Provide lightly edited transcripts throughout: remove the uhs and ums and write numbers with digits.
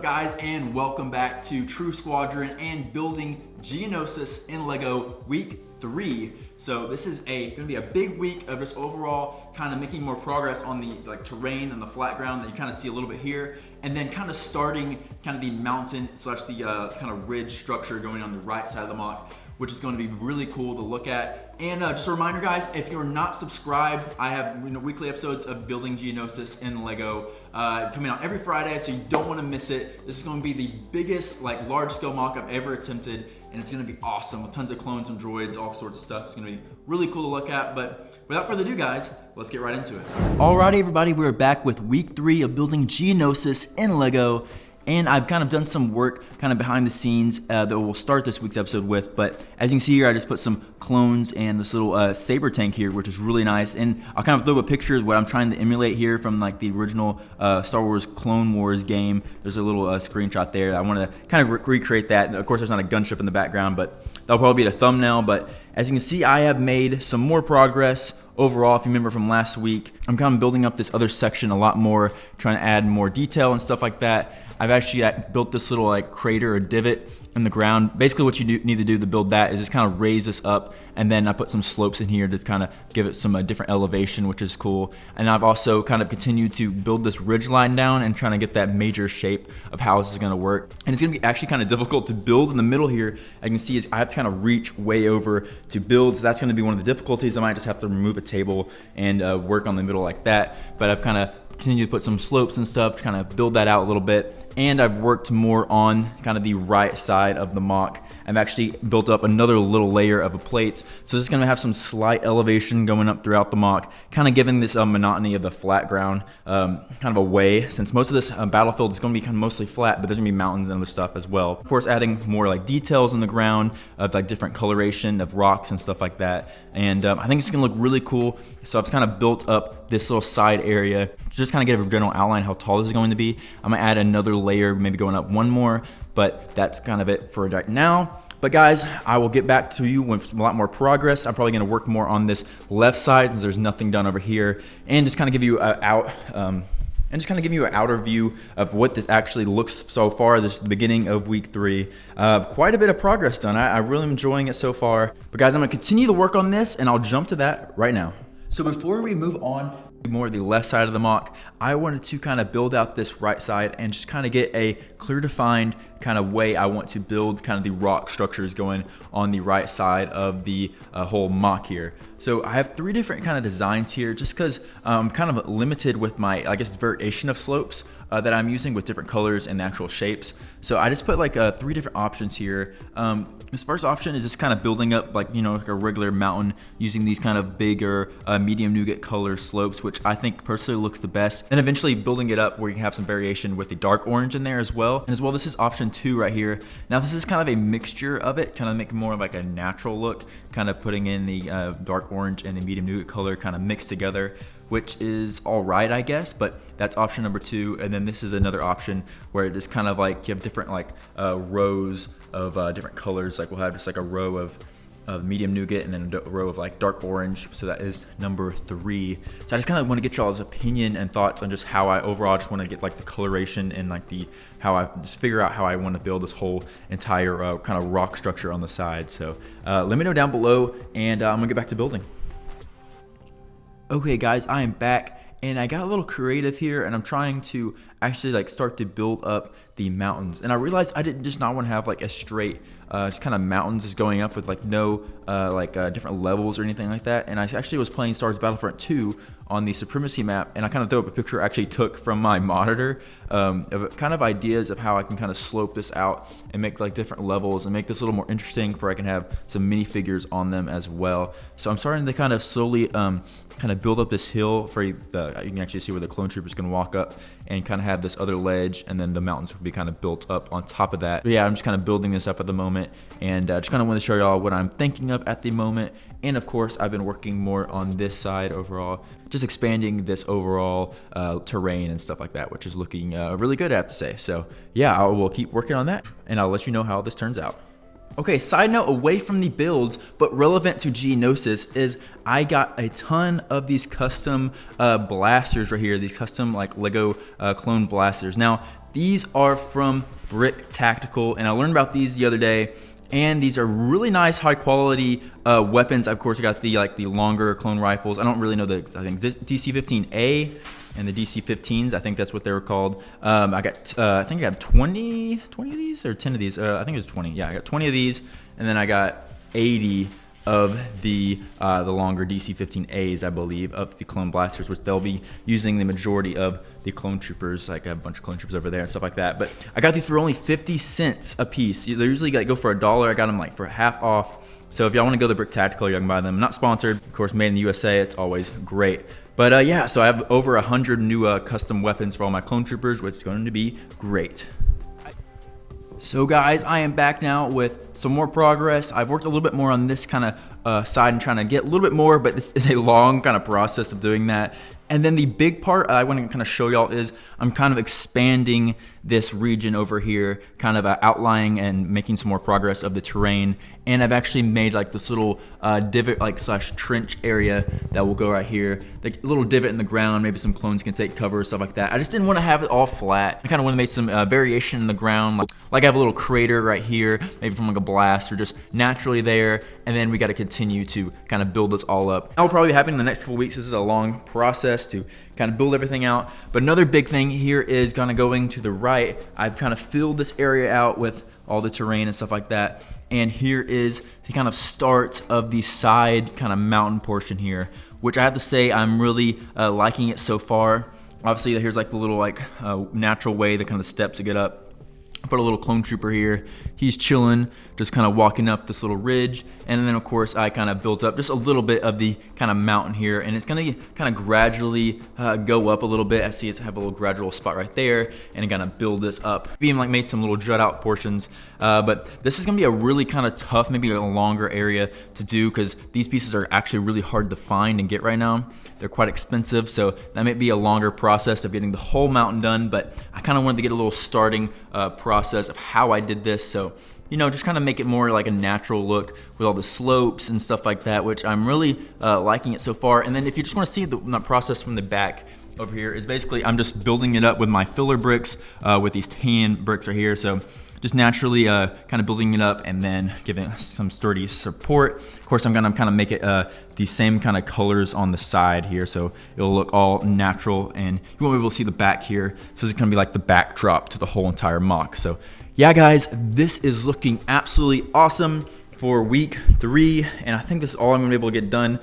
guys, and welcome back to True Squadron and Building Geonosis in LEGO Week 3. So this is gonna be a big week of just overall kind of making more progress on the terrain and the flat ground that you kind of see a little bit here, and then kind of starting kind of the mountain slash the kind of ridge structure going on the right side of the MOC, which is going to be really cool to look at. And just a reminder, guys, if you're not subscribed, I have weekly episodes of Building Geonosis in LEGO coming out every Friday, so you don't want to miss it. This is going to be the biggest large-scale mock I've ever attempted, and it's going to be awesome with tons of clones and droids, all sorts of stuff. It's going to be really cool to look at. But without further ado, guys, let's get right into it. Alrighty, everybody, we're back with Week 3 of Building Geonosis in LEGO. And I've kind of done some work kind of behind the scenes that we'll start this week's episode with. But as you can see here, I just put some clones and this little saber tank here, which is really nice. And I'll kind of throw a picture of what I'm trying to emulate here from the original Star Wars Clone Wars game. There's a little screenshot there. I want to kind of recreate that. Of course, there's not a gunship in the background, but that'll probably be the thumbnail. But as you can see, I have made some more progress overall. If you remember from last week, I'm kind of building up this other section a lot more, trying to add more detail and stuff like that. I've actually built this little crater or divot in the ground. Basically what you need to do to build that is just kind of raise this up, and then I put some slopes in here to kind of give it some different elevation, which is cool. And I've also kind of continued to build this ridge line down and trying to get that major shape of how this is going to work. And it's going to be actually kind of difficult to build in the middle here. I can see I have to kind of reach way over to build, so that's going to be one of the difficulties. I might just have to remove a table and work on the middle like that. But I've kind of continued to put some slopes and stuff to kind of build that out a little bit. And I've worked more on kind of the right side of the MOC. I've actually built up another little layer of a plate. So this is going to have some slight elevation going up throughout the MOC, kind of giving this monotony of the flat ground kind of away, since most of this battlefield is going to be kind of mostly flat, but there's going to be mountains and other stuff as well. Of course, adding more details in the ground of different coloration of rocks and stuff like that. And I think it's going to look really cool. So I've kind of built up this little side area to just kind of get a general outline how tall this is going to be. I'm going to add another layer, maybe going up one more, but that's kind of it for right now. But guys, I will get back to you with a lot more progress. I'm probably going to work more on this left side since there's nothing done over here, and just kind of give you an outer view of what this actually looks so far. This is the beginning of week 3. Quite a bit of progress done. I really am enjoying it so far. But guys, I'm going to continue to work on this, and I'll jump to that right now. So before we move on more of the left side of the MOC, I wanted to kind of build out this right side and just kind of get a clear defined kind of way I want to build kind of the rock structures going on the right side of the whole MOC here. So I have 3 different kind of designs here, just because I'm kind of limited with my, variation of slopes that I'm using with different colors and actual shapes. So I just put 3 different options here. This first option is just kind of building up like a regular mountain using these kind of bigger medium nougat color slopes, which I think personally looks the best. And eventually building it up where you can have some variation with the dark orange in there as well. And as well, this is option 2 right here. Now this is kind of a mixture of it, kind of making more of a natural look, kind of putting in the dark orange and the medium nougat color kind of mixed together, which is all right, I guess, but that's option number 2. And then this is another option where it is kind of you have different rows of different colors. We'll have just a row of medium nougat and then a row of dark orange. So that is number 3. So I just kind of want to get y'all's opinion and thoughts on just how I overall just want to get the coloration and how I just figure out how I want to build this whole entire kind of rock structure on the side. So let me know down below, and I'm gonna get back to building. Okay guys, I am back, and I got a little creative here, and I'm trying to actually start to build up the mountains. And I realized I didn't just not want to have a straight just kind of mountains just going up with no different levels or anything like that. And I actually was playing Star Wars Battlefront 2 on the Supremacy map, and I kind of threw up a picture I actually took from my monitor of kind of ideas of how I can kind of slope this out and make different levels and make this a little more interesting, for I can have some minifigures on them as well. So I'm starting to kind of slowly kind of build up this hill for you can actually see where the clone troopers can walk up, and kind of have this other ledge, and then the mountains will be kind of built up on top of that. But yeah, I'm just kind of building this up at the moment, and just kind of want to show y'all what I'm thinking of at the moment. And of course, I've been working more on this side overall, just expanding this overall terrain and stuff like that, which is looking really good, I have to say. So yeah, I will keep working on that, and I'll let you know how this turns out. Okay, side note away from the builds, but relevant to Geonosis, is I got a ton of these custom blasters right here, these custom like Lego clone blasters. Now, these are from Brick Tactical, and I learned about these the other day. And these are really nice, high quality weapons. Of course, I got the longer clone rifles. I don't really know I think DC-15A and the DC-15s. I think that's what they were called. I think I got 20 of these or 10 of these. I think it was 20. Yeah, I got 20 of these, and then I got 80 of the longer DC-15As, I believe, of the clone blasters, which they'll be using the majority of the clone troopers. Like I have a bunch of clone troopers over there and stuff like that. But I got these for only 50 cents a piece. They usually go for $1. I got them like for half off. So if y'all want to go to Brick Tactical, you can buy them. Not sponsored, of course, made in the USA. It's always great. But yeah, so I have over 100 new custom weapons for all my clone troopers, which is going to be great. So guys, I am back now with some more progress. I've worked a little bit more on this kind of side and trying to get a little bit more, but this is a long kind of process of doing that. And then the big part I want to kind of show y'all is I'm kind of expanding this region over here, kind of outlining and making some more progress of the terrain. And I've actually made like this little divot slash trench area that will go right here. The little divot in the ground, maybe some clones can take cover or stuff like that. I just didn't want to have it all flat. I kind of want to make some variation in the ground. Like I have a little crater right here, maybe from like a blast or just naturally there. And then we got to continue to kind of build this all up. That will probably happen in the next couple weeks. This is a long process to kind of build everything out. But another big thing here is kind of going to the right. I've kind of filled this area out with all the terrain and stuff like that. And here is the kind of start of the side kind of mountain portion here, which I have to say I'm really liking it so far. Obviously, here's like the little natural way, the kind of steps to get up. I put a little clone trooper here. He's chilling, just kind of walking up this little ridge. And then of course I kind of built up just a little bit of the kind of mountain here, and it's gonna kind of gradually go up a little bit. I see it's have a little gradual spot right there, and kind of build this up. Even like made some little jut out portions, but this is gonna be a really kind of tough, maybe a longer area to do, because these pieces are actually really hard to find and get right now. They're quite expensive, so that may be a longer process of getting the whole mountain done, but I kind of wanted to get a little starting process of how I did this. So, you know, just kind of make it more like a natural look with all the slopes and stuff like that, which I'm really liking it so far. And then if you just want to see the process from the back over here, is basically I'm just building it up with my filler bricks with these tan bricks right here. So just naturally kind of building it up and then giving it some sturdy support. Of course, I'm gonna kind of make it the same kind of colors on the side here, so it'll look all natural, and you won't be able to see the back here. So it's gonna be like the backdrop to the whole entire mock. So yeah, guys, this is looking absolutely awesome for week 3, and I think this is all I'm gonna be able to get done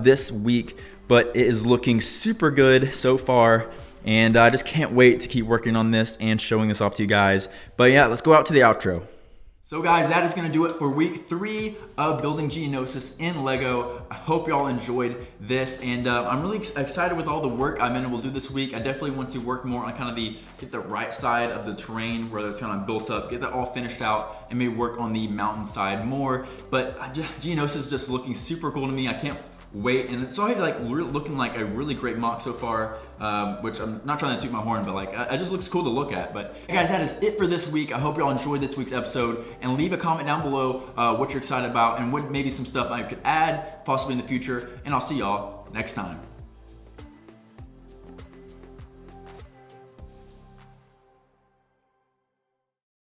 this week, but it is looking super good so far. And I just can't wait to keep working on this and showing this off to you guys. But yeah, let's go out to the outro. So guys, that is gonna do it for week 3 of Building Geonosis in Lego. I hope y'all enjoyed this, and I'm really excited with all the work I'm able to do this week. I definitely want to work more on kind of get the right side of the terrain where it's kind of built up, get that all finished out, and maybe work on the mountain side more. But Geonosis is just looking super cool to me. I can't wait, and it's already like looking like a really great mock so far, which I'm not trying to toot my horn, but like it just looks cool to look at. But guys, that is it for this week. I hope y'all enjoyed this week's episode, and leave a comment down below what you're excited about and what maybe some stuff I could add possibly in the future, and I'll see y'all next time.